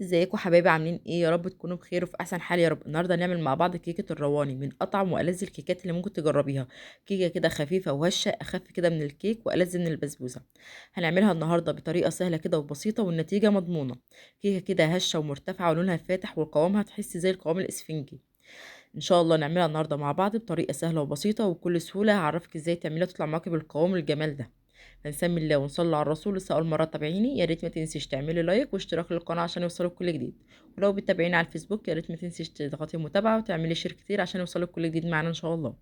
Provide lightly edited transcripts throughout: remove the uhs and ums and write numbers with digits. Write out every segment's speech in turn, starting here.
ازيكم حبايبي عاملين ايه؟ يا رب تكونوا بخير وفي احسن حال يا رب. النهارده هنعمل مع بعض كيكه الرواني من اطعم والذ الكيكات اللي ممكن تجربيها. كيكه كده خفيفه وهشه، اخف كده من الكيك والذ من البسبوسه. هنعملها النهارده بطريقه سهله كده وبسيطه والنتيجه مضمونه. كيكه كده هشه ومرتفعه ولونها فاتح وقوامها تحسي زي القوام الاسفنجي. ان شاء الله نعملها النهارده مع بعض بطريقه سهله وبسيطه وبكل سهوله. هعرفك ازاي تعمليها تطلع معاكي بالقوام الجمال ده. هنسمي الله ونصلي على الرسول. لسه اول مره تتابعيني يا ريت ما تنسيش تعملي لايك واشتراك للقناه عشان يوصلك كل جديد. ولو بتتابعيني على الفيسبوك يا ريت ما تنسيش تضغطي متابعه وتعملي شير كتير عشان يوصلك كل جديد معانا ان شاء الله.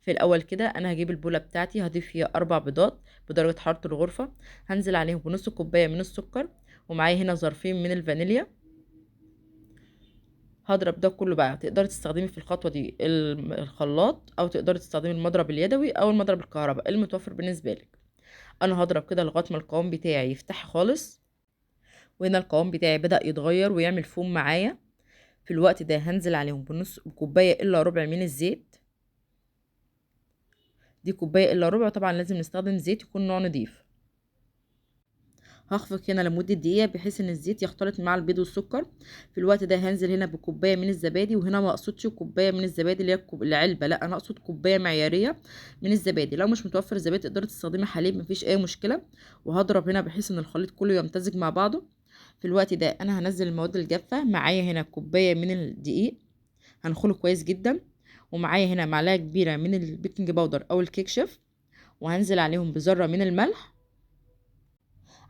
في الاول كده انا هجيب البوله بتاعتي، هضيف فيها 4 بيضات بدرجه حراره الغرفه. هنزل عليهم بنص كوبايه من السكر، ومعايا هنا ظرفين من الفانيليا. هضرب ده كله بقى. تقدري تستخدمي في الخطوه دي الخلاط، او تقدري تستخدمي المضرب اليدوي او المضرب الكهرباء المتوفر بالنسبه لك. انا هضرب كده لغايه ما القوام بتاعي يفتح خالص. وهنا القوام بتاعي بدأ يتغير ويعمل فوم معايا. في الوقت ده هنزل عليهم بنص كوبايه الا ربع من الزيت. دي كوبايه الا ربع، طبعا لازم نستخدم زيت يكون نوع نضيف. هخفق هنا لمده دقيقه بحيث ان الزيت يختلط مع البيض والسكر. في الوقت ده هنزل هنا بكوبايه من الزبادي، وهنا ما اقصدش كوبايه من الزبادي اللي هي العلبه، لا انا اقصد كوبايه معياريه من الزبادي. لو مش متوفر الزبادي تقدري تستخدمي حليب، مفيش اي مشكله. وهضرب هنا بحيث ان الخليط كله يمتزج مع بعضه. في الوقت ده انا هنزل المواد الجافه. معايا هنا كوبايه من الدقيق هنخله كويس جدا، ومعايا هنا معلقه كبيره من البيكنج باودر او الكيك شيف، وهنزل عليهم بذره من الملح.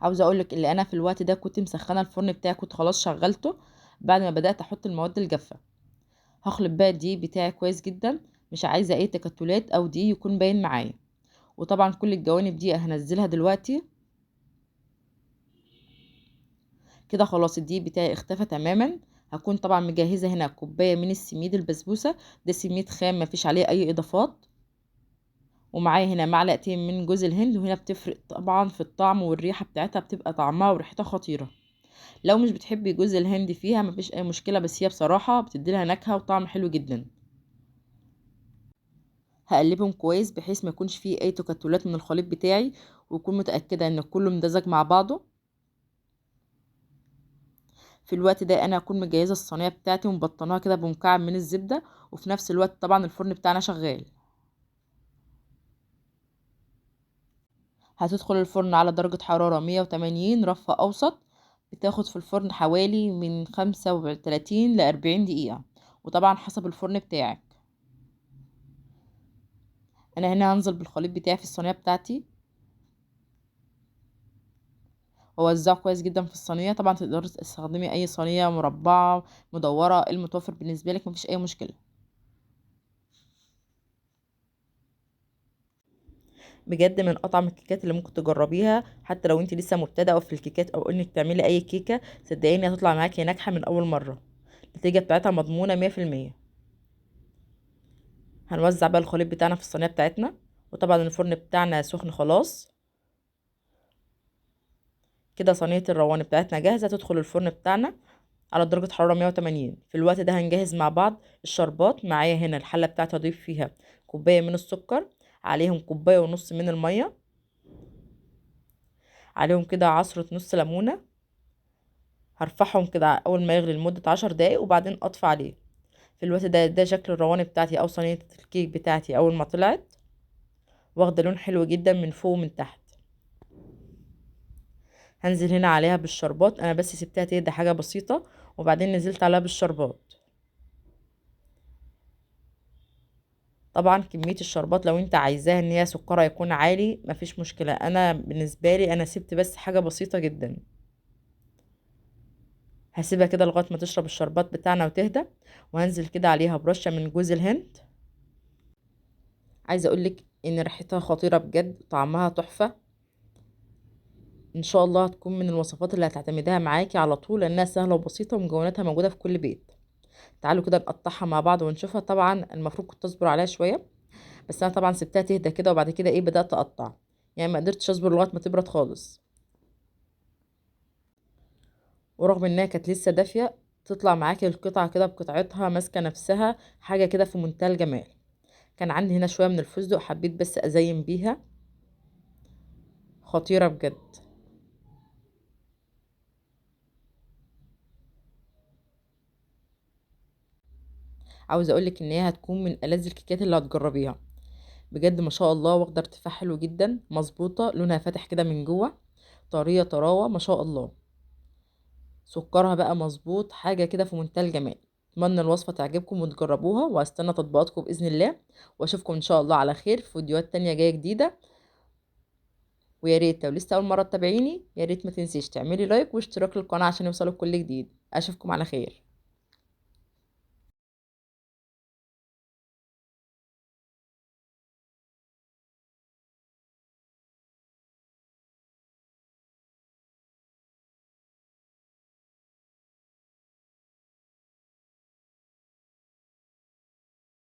عاوزه اقولك اللي انا في الوقت ده كنت مسخنه الفرن بتاعي، كنت خلاص شغلته بعد ما بدات احط المواد الجافه. هخلط بقى الدقيق بتاعي كويس جدا، مش عايزه اي تكتلات او دقيق يكون باين معايا. وطبعا كل الجوانب دي هنزلها دلوقتي. كده خلاص الدقيق بتاعي اختفى تماما. هكون طبعا مجهزه هنا كوبايه من السميد البسبوسه. ده سميد خام مفيش عليه اي اضافات. ومعايا هنا معلقتين من جوز الهند، وهنا بتفرق طبعا في الطعم والريحه بتاعتها، بتبقى طعمها وريحتها خطيره. لو مش بتحبي جوز الهند فيها مفيش اي مشكله، بس هي بصراحه بتديلها نكهه وطعم حلو جدا. هقلبهم كويس بحيث ما يكونش فيه اي تكتلات من الخليط بتاعي، ويكون متاكده ان كله ممتزج مع بعضه. في الوقت ده انا هكون مجهزه الصينيه بتاعتي ومبطناها كده بمكعب من الزبده، وفي نفس الوقت طبعا الفرن بتاعنا شغال. هتدخل الفرن على درجه حراره 180 رف اوسط. بتاخد في الفرن حوالي من 35 ل 40 دقيقه، وطبعا حسب الفرن بتاعك. انا هنا هنزل بالخليط بتاعي في الصينيه بتاعتي واوزعه كويس جدا في الصينيه. طبعا تقدري تستخدمي اي صينيه مربعه مدوره المتوفر بالنسبه لك، مفيش اي مشكله. بجد من اطعم الكيكات اللي ممكن تجربيها، حتى لو انت لسه مبتدئه في الكيكات او انك تعملي اي كيكه. صدقيني هتطلع معاكي ناجحه من اول مره. النتيجه بتاعتها مضمونه 100%. هنوزع بقى الخليط بتاعنا في الصينيه بتاعتنا، وطبعا الفرن بتاعنا سخن خلاص. كده صينيه الرواني بتاعتنا جاهزه تدخل الفرن بتاعنا على درجه حراره 180. في الوقت ده هنجهز مع بعض الشربات. معايا هنا الحله بتاعتي هضيف فيها كوبايه من السكر، عليهم كوبايه ونص من الميه، عليهم كده عصره نص ليمونه. هرفعهم كده اول ما يغلي لمده 10 دقايق وبعدين اطفي عليه. في الوقت ده شكل الرواني بتاعتي او صينيه الكيك بتاعتي اول ما طلعت، واخده لون حلو جدا من فوق ومن تحت. هنزل هنا عليها بالشربات. انا بس سبتها تهدى حاجه بسيطه وبعدين نزلت عليها بالشربات. طبعا كميه الشربات لو انت عايزاها ان هي سكرها يكون عالي مفيش مشكله. انا بالنسبه لي انا سبت بس حاجه بسيطه جدا. هسيبها كده لغايه ما تشرب الشربات بتاعنا وتهدى. وهنزل كده عليها برشه من جوز الهند. عايزه اقولك ان ريحتها خطيره بجد، طعمها تحفه. ان شاء الله هتكون من الوصفات اللي هتعتمديها معاكي على طول، لانها سهله وبسيطه ومكوناتها موجوده في كل بيت. تعالوا كده نقطعها مع بعض ونشوفها. طبعا المفروض كنت اصبر عليها شويه، بس انا طبعا سبتها تهدى كده وبعد كده ايه بدات اقطع. يعني ما قدرتش اصبر لغايه ما تبرد خالص. ورغم انها كانت لسه دافيه تطلع معاكي القطعه كده بقطعتها ماسكه نفسها، حاجه كده في منتهى الجمال. كان عندي هنا شويه من الفستق حبيت بس ازين بيها. خطيره بجد. عاوزه اقولك ان هي هتكون من ألذ الكيكات اللي هتجربيها. بجد ما شاء الله، واخده ارتفاع حلو جدا، مظبوطه، لونها فاتح كده من جوه، طريه طراوه ما شاء الله. سكرها بقى مظبوط، حاجه كده في منتهى الجمال. اتمنى الوصفه تعجبكم وتجربوها، واستنى تطبيقاتكم باذن الله. واشوفكم ان شاء الله على خير في فيديوهات تانية جايه جديده. ويا ريت لو لسه اول مره تتابعيني، يا ريت ما تنسيش تعملي لايك واشتراك للقناه عشان يوصلك كل جديد. اشوفكم على خير.